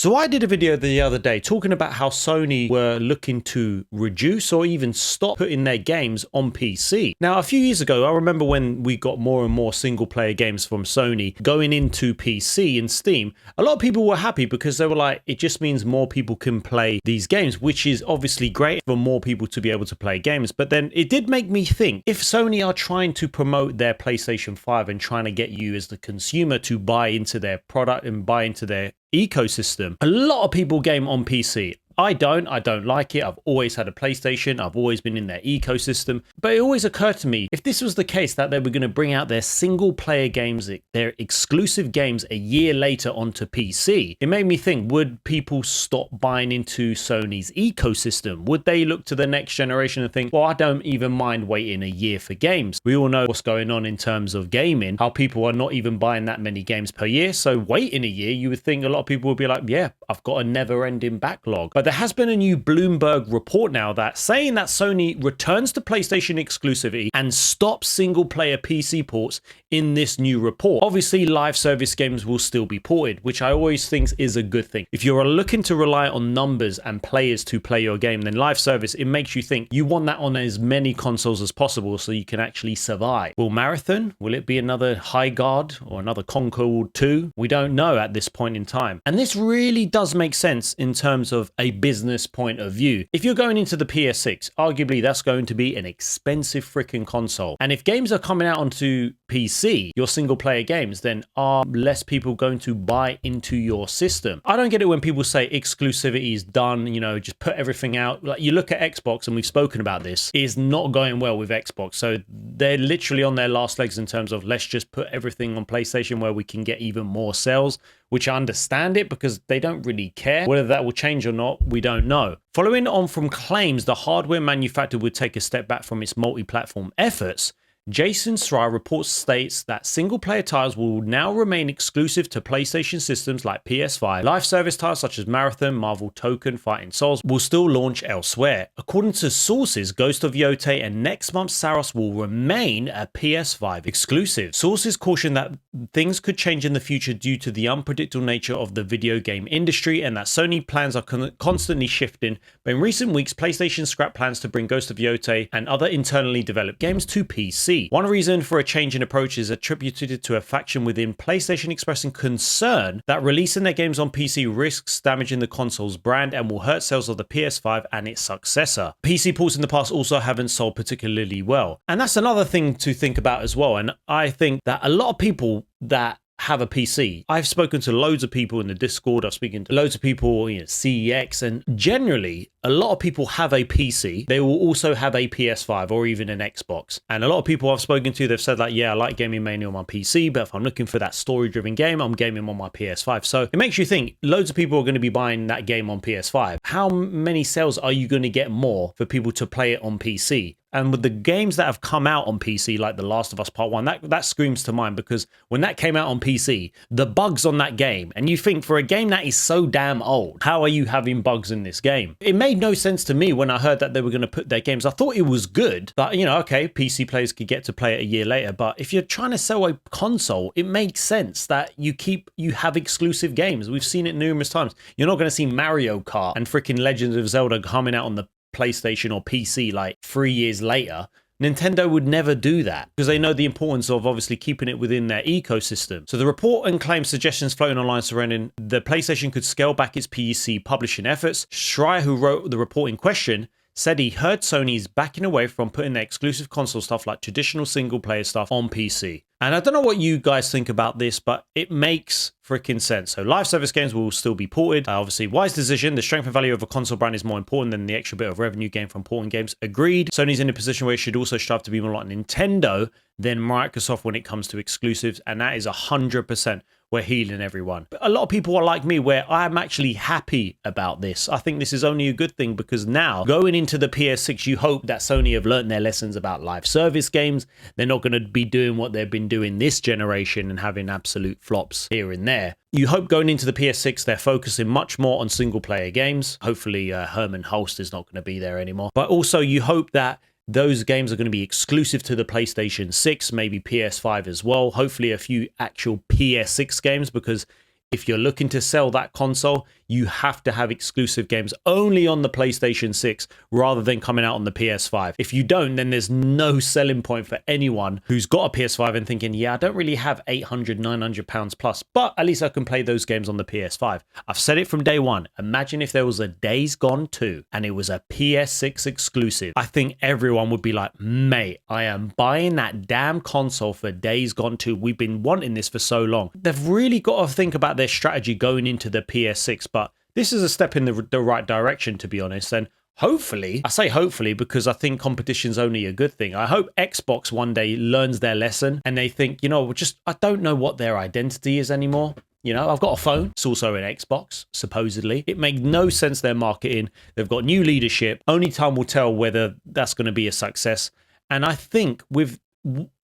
So I did a video the other day talking about how Sony were looking to reduce or even stop putting their games on PC. Now, a few years ago, I remember when we got more and more single player games from Sony going into PC and Steam, a lot of people were happy because they were like, it just means more people can play these games, which is obviously great for more people to be able to play games. But then it did make me think, if Sony are trying to promote their PlayStation 5 and trying to get you as the consumer to buy into their product and buy into their ecosystem, a lot of people game on PC. I don't like it. I've always had a PlayStation. I've always been in their ecosystem. But it always occurred to me, if this was the case that they were going to bring out their single player games, their exclusive games a year later onto PC, it made me think, would people stop buying into Sony's ecosystem? Would they look to the next generation and think, well, I don't even mind waiting a year for games? We all know what's going on in terms of gaming, how people are not even buying that many games per year. So waiting a year, you would think a lot of people would be like, yeah, I've got a never-ending backlog. But there has been a new Bloomberg report now that saying that Sony returns to PlayStation exclusivity and stops single player PC ports in this new report. Obviously, live service games will still be ported, which I always think is a good thing. If you're looking to rely on numbers and players to play your game, then live service, it makes you think you want that on as many consoles as possible so you can actually survive. Will Marathon? Will it be another High Guard or another Concord 2? We don't know at this point in time. And this really does make sense in terms of a business point of view. If you're going into the PS6, arguably that's going to be an expensive freaking console. And if games are coming out onto PC, your single player games, then are less people going to buy into your system? I don't get it when people say exclusivity is done, you know, just put everything out. Like, you look at Xbox, and we've spoken about this, is not going well with Xbox. So they're literally on their last legs in terms of let's just put everything on PlayStation where we can get even more sales, which I understand it because they don't really care. Whether that will change or not, we don't know. Following on from claims the hardware manufacturer would take a step back from its multi-platform efforts, Jason Schreier reports states that single-player titles will now remain exclusive to PlayStation systems like PS5. Live service titles such as Marathon, Marvel Token, Fighting Souls will still launch elsewhere. According to sources, Ghost of Yotei and next month's Saros will remain a PS5 exclusive. Sources caution that things could change in the future due to the unpredictable nature of the video game industry and that Sony plans are constantly shifting. But in recent weeks, PlayStation scrapped plans to bring Ghost of Yotei and other internally developed games to PC. One reason for a change in approach is attributed to a faction within PlayStation expressing concern that releasing their games on PC risks damaging the console's brand and will hurt sales of the PS5 and its successor. PC ports in the past also haven't sold particularly well. And that's another thing to think about as well. And I think that a lot of people that have a PC. I've spoken to loads of people in the Discord. I've spoken to loads of people, CEX, and generally a lot of people have a PC. They will also have a PS5 or even an Xbox. And a lot of people I've spoken to, they've said like, yeah, I like gaming mainly on my PC, but if I'm looking for that story-driven game, I'm gaming on my PS5. So it makes you think loads of people are going to be buying that game on PS5. How many sales are you going to get more for people to play it on PC? And with the games that have come out on PC, like The Last of Us Part 1, that screams to mind because when that came out on PC, the bugs on that game, and you think for a game that is so damn old, how are you having bugs in this game? It made no sense to me when I heard that they were going to put their games. I thought it was good, but okay, PC players could get to play it a year later. But if you're trying to sell a console, it makes sense that you have exclusive games. We've seen it numerous times. You're not going to see Mario Kart and freaking Legend of Zelda coming out on the PlayStation or PC like 3 years later. Nintendo would never do that because they know the importance of obviously keeping it within their ecosystem. So the report and claim suggestions floating online surrounding the PlayStation could scale back its PC publishing efforts. Schreier, who wrote the report in question, said he heard Sony's backing away from putting their exclusive console stuff like traditional single player stuff on PC. And I don't know what you guys think about this, but it makes freaking sense. So live service games will still be ported. Obviously, wise decision. The strength and value of a console brand is more important than the extra bit of revenue gained from porting games. Agreed. Sony's in a position where it should also strive to be more like Nintendo than Microsoft when it comes to exclusives. And that is 100%. We're healing everyone. But a lot of people are like me where I'm actually happy about this. I think this is only a good thing because now going into the PS6, you hope that Sony have learned their lessons about live service games. They're not going to be doing what they've been doing this generation and having absolute flops here and there. You hope going into the PS6, they're focusing much more on single player games. Hopefully Herman Hulst is not going to be there anymore. But also you hope that those games are going to be exclusive to the PlayStation 6, maybe PS5 as well. Hopefully a few actual PS6 games, because if you're looking to sell that console, you have to have exclusive games only on the PlayStation 6 rather than coming out on the PS5. If you don't, then there's no selling point for anyone who's got a PS5 and thinking, yeah, I don't really have 800, 900 pounds plus, but at least I can play those games on the PS5. I've said it from day one. Imagine if there was a Days Gone 2 and it was a PS6 exclusive. I think everyone would be like, mate, I am buying that damn console for Days Gone 2. We've been wanting this for so long. They've really got to think about their strategy going into the PS6, but this is a step in the right direction, to be honest. And hopefully, I say hopefully because I think competition's only a good thing. I hope Xbox one day learns their lesson and they think, you know, I don't know what their identity is anymore. You know, I've got a phone. It's also an Xbox, supposedly. It made no sense, their marketing. They've got new leadership. Only time will tell whether that's going to be a success. And I think with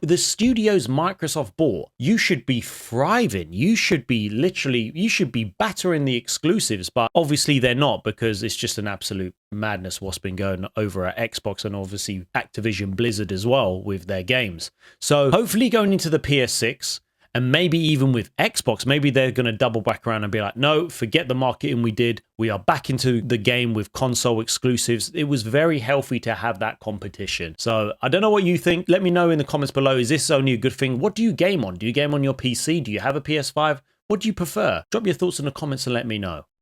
the studios Microsoft bought, you should be thriving. You should be battering the exclusives, but obviously they're not, because it's just an absolute madness what's been going over at Xbox and obviously Activision Blizzard as well with their games. So hopefully going into the PS6, and maybe even with Xbox, maybe they're going to double back around and be like, no, forget the marketing we did. We are back into the game with console exclusives. It was very healthy to have that competition. So I don't know what you think. Let me know in the comments below. Is this only a good thing? What do you game on? Do you game on your PC? Do you have a PS5? What do you prefer? Drop your thoughts in the comments and let me know.